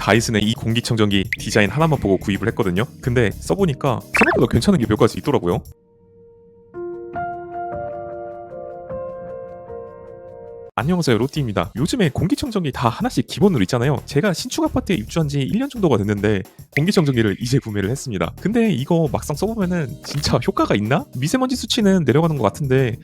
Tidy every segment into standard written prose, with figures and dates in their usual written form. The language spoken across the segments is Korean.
다이슨의 이 공기청정기 디자인 하나만 보고 구입을 했거든요. 근데 써보니까 생각보다 괜찮은 게 몇 가지 있더라고요. 안녕하세요, 로띠입니다. 요즘에 공기청정기 다 하나씩 기본으로 있잖아요. 제가 신축 아파트에 입주한 지 1년 정도가 됐는데 공기청정기를 이제 구매를 했습니다. 근데 이거 막상 써보면은 진짜 효과가 있나? 미세먼지 수치는 내려가는 것 같은데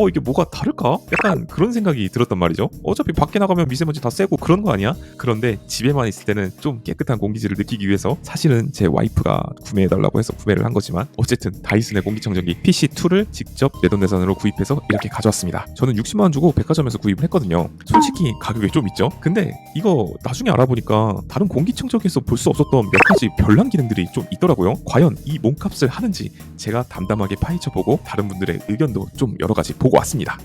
이게 뭐가 다를까? 약간 그런 생각이 들었단 말이죠. 어차피 밖에 나가면 미세먼지 다 쐬고 그런 거 아니야? 그런데 집에만 있을 때는 좀 깨끗한 공기질을 느끼기 위해서 사실은 제 와이프가 구매해달라고 해서 구매를 한 거지만 어쨌든 다이슨의 공기청정기 PC2를 직접 내돈내산으로 구입해서 이렇게 가져왔습니다. 저는 60만 원 주고 백화점에서 구입을 했거든요. 솔직히 가격이 좀 있죠? 근데 이거 나중에 알아보니까 다른 공기청정기에서 볼 수 없었던 몇 가지 별난 기능들이 좀 있더라고요. 과연 이 몸값을 하는지 제가 담담하게 파헤쳐보고 다른 분들의 의견도 좀 여러 가지 보고 왔습니다.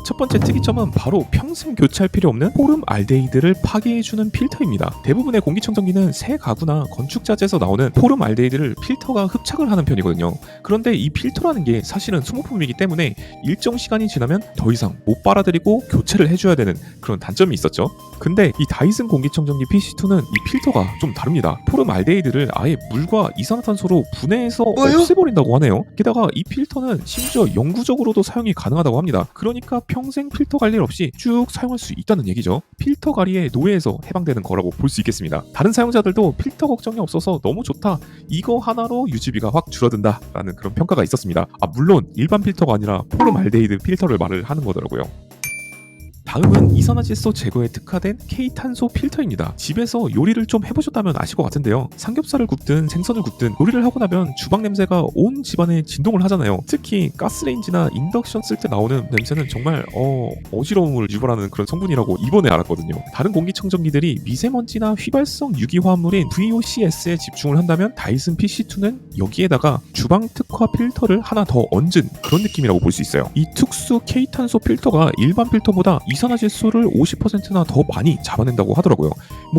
첫 번째 특이점은 바로 평생 교체할 필요 없는 포름알데히드를 파괴해주는 필터입니다. 대부분의 공기청정기는 새 가구나 건축자재에서 나오는 포름알데히드를 필터가 흡착을 하는 편이거든요. 그런데 이 필터라는 게 사실은 소모품이기 때문에 일정 시간이 지나면 더 이상 못 빨아들이고 교체를 해줘야 되는 그런 단점이 있었죠. 근데 이 다이슨 공기청정기 PC2는 이 필터가 좀 다릅니다. 포름알데히드를 아예 물과 이산화탄소로 분해해서 없애버린다고 하네요. 게다가 이 필터는 심지어 영구적으로도 사용이 가능하다고 합니다. 그러니까 평생 필터 관리 없이 쭉 사용할 수 있다는 얘기죠. 필터 관리의 노예에서 해방되는 거라고 볼 수 있겠습니다. 다른 사용자들도 필터 걱정이 없어서 너무 좋다, 이거 하나로 유지비가 확 줄어든다 라는 그런 평가가 있었습니다. 물론 일반 필터가 아니라 포름알데히드 필터를 말을 하는 거더라고요. 다음은 이산화질소 제거에 특화된 K탄소 필터입니다. 집에서 요리를 좀 해보셨다면 아실 것 같은데요. 삼겹살을 굽든 생선을 굽든 요리를 하고 나면 주방 냄새가 온 집안에 진동을 하잖아요. 특히 가스레인지나 인덕션 쓸 때 나오는 냄새는 정말 어지러움을 유발하는 그런 성분이라고 이번에 알았거든요. 다른 공기청정기들이 미세먼지나 휘발성 유기화합물인 VOCS에 집중을 한다면 다이슨 PC2는 여기에다가 주방 특화 필터를 하나 더 얹은 그런 느낌이라고 볼 수 있어요. 이 특수 K탄소 필터가 일반 필터보다 이산화질소를 50%나 더 많이 잡아낸다고 하더라고요.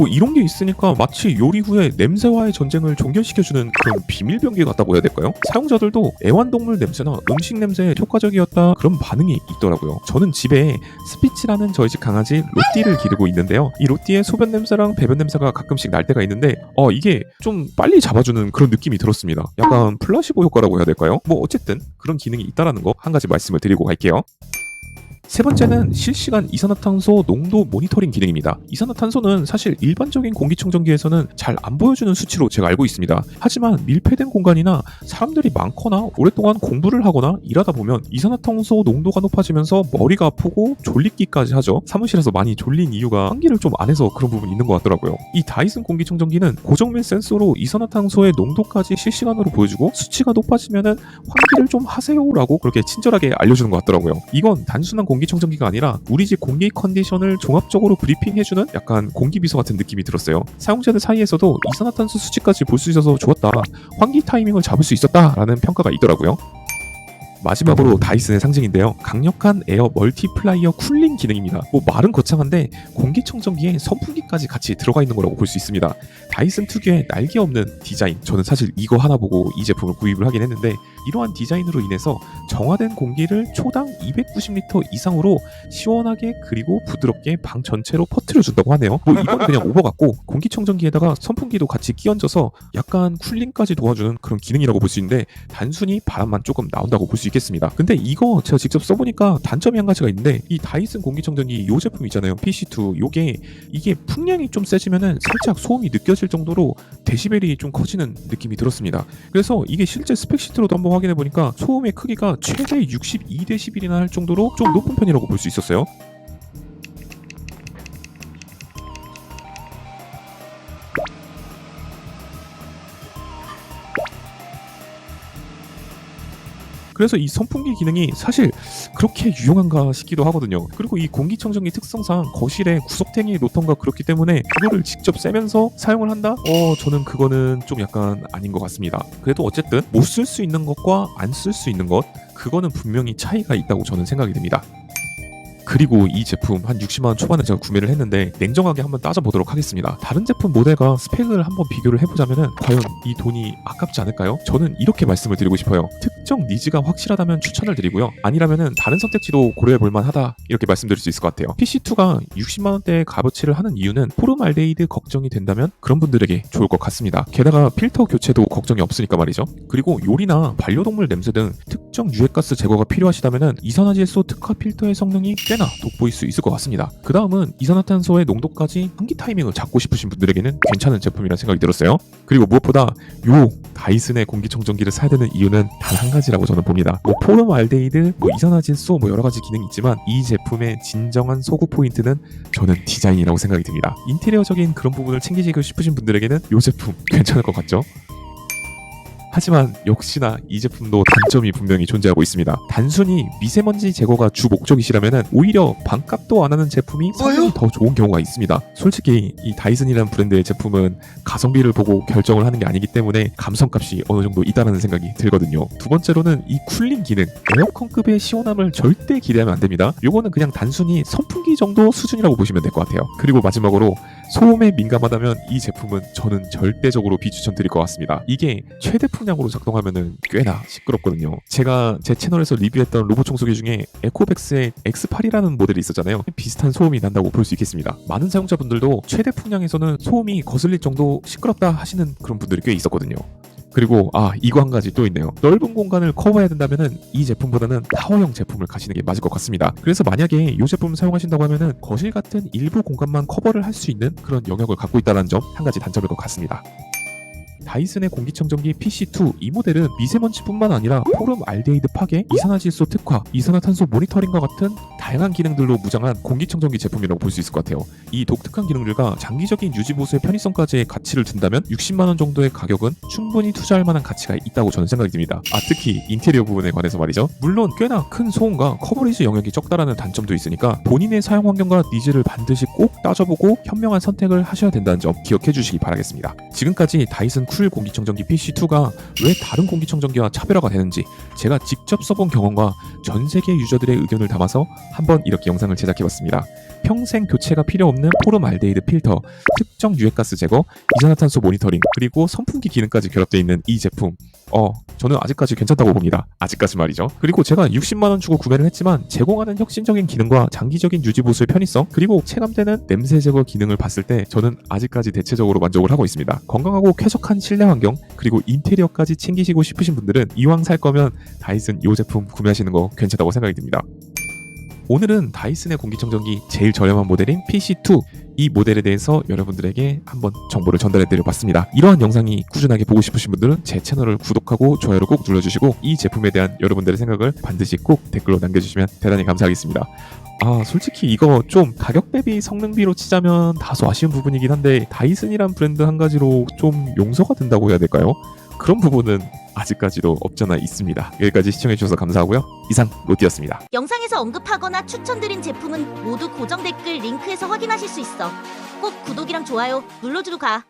이런 게 있으니까 마치 요리 후에 냄새와의 전쟁을 종결시켜주는 그런 비밀병기 같다고 해야 될까요? 사용자들도 애완동물 냄새나 음식 냄새에 효과적이었다 그런 반응이 있더라고요. 저는 집에 스피치라는 저희 집 강아지 로띠를 기르고 있는데요. 이 로띠의 소변 냄새랑 배변 냄새가 가끔씩 날 때가 있는데 이게 좀 빨리 잡아주는 그런 느낌이 들었습니다. 약간 플라시보 효과라고 해야 될까요? 어쨌든 그런 기능이 있다라는 거 한 가지 말씀을 드리고 갈게요. 세 번째는 실시간 이산화탄소 농도 모니터링 기능입니다. 이산화탄소는 사실 일반적인 공기청정기에서는 잘 안 보여주는 수치로 제가 알고 있습니다. 하지만 밀폐된 공간이나 사람들이 많거나 오랫동안 공부를 하거나 일하다 보면 이산화탄소 농도가 높아지면서 머리가 아프고 졸리기까지 하죠. 사무실에서 많이 졸린 이유가 환기를 좀 안 해서 그런 부분이 있는 것 같더라고요. 이 다이슨 공기청정기는 고정밀 센서로 이산화탄소의 농도까지 실시간으로 보여주고 수치가 높아지면은 환기를 좀 하세요라고 그렇게 친절하게 알려주는 것 같더라고요. 이건 단순한 공기청정기가 아니라 우리 집 공기 컨디션을 종합적으로 브리핑해주는 약간 공기비서 같은 느낌이 들었어요. 사용자들 사이에서도 이산화탄소 수치까지 볼 수 있어서 좋았다, 환기 타이밍을 잡을 수 있었다 라는 평가가 있더라고요. 마지막으로 다이슨의 상징인데요. 강력한 에어 멀티플라이어 쿨링 기능입니다. 말은 거창한데 공기청정기에 선풍기까지 같이 들어가 있는 거라고 볼 수 있습니다. 다이슨 특유의 날개 없는 디자인, 저는 사실 이거 하나 보고 이 제품을 구입을 하긴 했는데 이러한 디자인으로 인해서 정화된 공기를 초당 290리터 이상으로 시원하게 그리고 부드럽게 방 전체로 퍼뜨려준다고 하네요. 이건 그냥 오버 같고 공기청정기에다가 선풍기도 같이 끼얹어서 약간 쿨링까지 도와주는 그런 기능이라고 볼 수 있는데 단순히 바람만 조금 나온다고 볼 수 있겠습니다. 근데 이거 제가 직접 써보니까 단점이 한 가지가 있는데 이 다이슨 공기청정기 요 제품 있잖아요, PC2. 이게 풍량이 좀 세지면은 살짝 소음이 느껴질 정도로 데시벨이 좀 커지는 느낌이 들었습니다. 그래서 이게 실제 스펙시트로도 한번 확인해보니까 소음의 크기가 최대 62데시벨이나 할 정도로 좀 높은 편이라고 볼 수 있었어요. 그래서 이 선풍기 기능이 사실 그렇게 유용한가 싶기도 하거든요. 그리고 이 공기청정기 특성상 거실에 구석탱이에 놓던가 그렇기 때문에 그거를 직접 쐬면서 사용을 한다? 저는 그거는 좀 약간 아닌 것 같습니다. 그래도 어쨌든 못 쓸 수 있는 것과 안 쓸 수 있는 것, 그거는 분명히 차이가 있다고 저는 생각이 듭니다. 그리고 이 제품 한 60만원 초반에 제가 구매를 했는데 냉정하게 한번 따져보도록 하겠습니다. 다른 제품 모델과 스펙을 한번 비교를 해보자면은 과연 이 돈이 아깝지 않을까요? 저는 이렇게 말씀을 드리고 싶어요. 특정 니즈가 확실하다면 추천을 드리고요. 아니라면은 다른 선택지도 고려해볼 만하다 이렇게 말씀드릴 수 있을 것 같아요. PC2가 60만원대의 값어치를 하는 이유는 포름알데히드 걱정이 된다면 그런 분들에게 좋을 것 같습니다. 게다가 필터 교체도 걱정이 없으니까 말이죠. 그리고 요리나 반려동물 냄새 등 특정 유해가스 제거가 필요하시다면 이산화질소 특화 필터의 성능이 꽤나 돋보일 수 있을 것 같습니다. 그 다음은 이산화탄소의 농도까지 환기 타이밍을 잡고 싶으신 분들에게는 괜찮은 제품이라는 생각이 들었어요. 그리고 무엇보다 요 다이슨의 공기청정기를 사야 되는 이유는 단 한 가지라고 저는 봅니다. 포름알데히드, 이산화질소 여러 가지 기능이 있지만 이 제품의 진정한 소구 포인트는 저는 디자인이라고 생각이 듭니다. 인테리어적인 그런 부분을 챙기시고 싶으신 분들에게는 이 제품 괜찮을 것 같죠? 하지만 역시나 이 제품도 단점이 분명히 존재하고 있습니다. 단순히 미세먼지 제거가 주 목적이시라면 오히려 반값도 안 하는 제품이 성능이 더 좋은 경우가 있습니다. 솔직히 이 다이슨이라는 브랜드의 제품은 가성비를 보고 결정을 하는 게 아니기 때문에 감성값이 어느 정도 있다는 생각이 들거든요. 두 번째로는 이 쿨링 기능, 에어컨급의 시원함을 절대 기대하면 안 됩니다. 요거는 그냥 단순히 선풍기 정도 수준이라고 보시면 될 것 같아요. 그리고 마지막으로 소음에 민감하다면 이 제품은 저는 절대적으로 비추천드릴 것 같습니다. 이게 최대 풍량으로 작동하면은 꽤나 시끄럽거든요. 제가 제 채널에서 리뷰했던 로봇 청소기 중에 에코백스의 X8이라는 모델이 있었잖아요. 비슷한 소음이 난다고 볼 수 있겠습니다. 많은 사용자분들도 최대 풍량에서는 소음이 거슬릴 정도 시끄럽다 하시는 그런 분들이 꽤 있었거든요. 그리고 이거 한 가지 또 있네요. 넓은 공간을 커버해야 된다면은 이 제품보다는 타워형 제품을 가시는 게 맞을 것 같습니다. 그래서 만약에 이 제품을 사용하신다고 하면은 거실 같은 일부 공간만 커버를 할 수 있는 그런 영역을 갖고 있다는 점 한 가지 단점일 것 같습니다. 다이슨의 공기청정기 PC2 이 모델은 미세먼지뿐만 아니라 포름알데히드 파괴, 이산화질소 특화, 이산화탄소 모니터링과 같은 다양한 기능들로 무장한 공기청정기 제품이라고 볼 수 있을 것 같아요. 이 독특한 기능들과 장기적인 유지보수의 편의성까지의 가치를 둔다면 60만원 정도의 가격은 충분히 투자할 만한 가치가 있다고 저는 생각이 듭니다. 특히 인테리어 부분에 관해서 말이죠. 물론 꽤나 큰 소음과 커버리지 영역이 적다라는 단점도 있으니까 본인의 사용 환경과 니즈를 반드시 꼭 따져보고 현명한 선택을 하셔야 된다는 점 기억해 주시기 바라겠습니다. 지금까지 다이슨 쿨 공기청정기 PC2가 왜 다른 공기청정기와 차별화가 되는지 제가 직접 써본 경험과 전 세계 유저들의 의견을 담아서 한번 이렇게 영상을 제작해봤습니다. 평생 교체가 필요 없는 포름알데히드 필터, 특정 유해가스 제거, 이산화탄소 모니터링, 그리고 선풍기 기능까지 결합되어 있는 이 제품 저는 아직까지 괜찮다고 봅니다. 아직까지 말이죠. 그리고 제가 60만원 주고 구매를 했지만 제공하는 혁신적인 기능과 장기적인 유지보수의 편의성, 그리고 체감되는 냄새 제거 기능을 봤을 때 저는 아직까지 대체적으로 만족을 하고 있습니다. 건강하고 쾌적한 실내 환경, 그리고 인테리어까지 챙기시고 싶으신 분들은 이왕 살 거면 다이슨 이 제품 구매하시는 거 괜찮다고 생각이 듭니다. 오늘은 다이슨의 공기청정기 제일 저렴한 모델인 PC2 이 모델에 대해서 여러분들에게 한번 정보를 전달해드려 봤습니다. 이러한 영상이 꾸준하게 보고 싶으신 분들은 제 채널을 구독하고 좋아요를 꼭 눌러주시고 이 제품에 대한 여러분들의 생각을 반드시 꼭 댓글로 남겨주시면 대단히 감사하겠습니다. 솔직히 이거 좀 가격 대비 성능비로 치자면 다소 아쉬운 부분이긴 한데 다이슨이란 브랜드 한 가지로 좀 용서가 된다고 해야 될까요? 그런 부분은 아직까지도 없잖아 있습니다. 여기까지 시청해주셔서 감사하고요. 이상 로띠였습니다. 영상에서 언급하거나 추천드린 제품은 모두 고정 댓글 링크에서 확인하실 수 있어. 꼭 구독이랑 좋아요 눌러주고 가.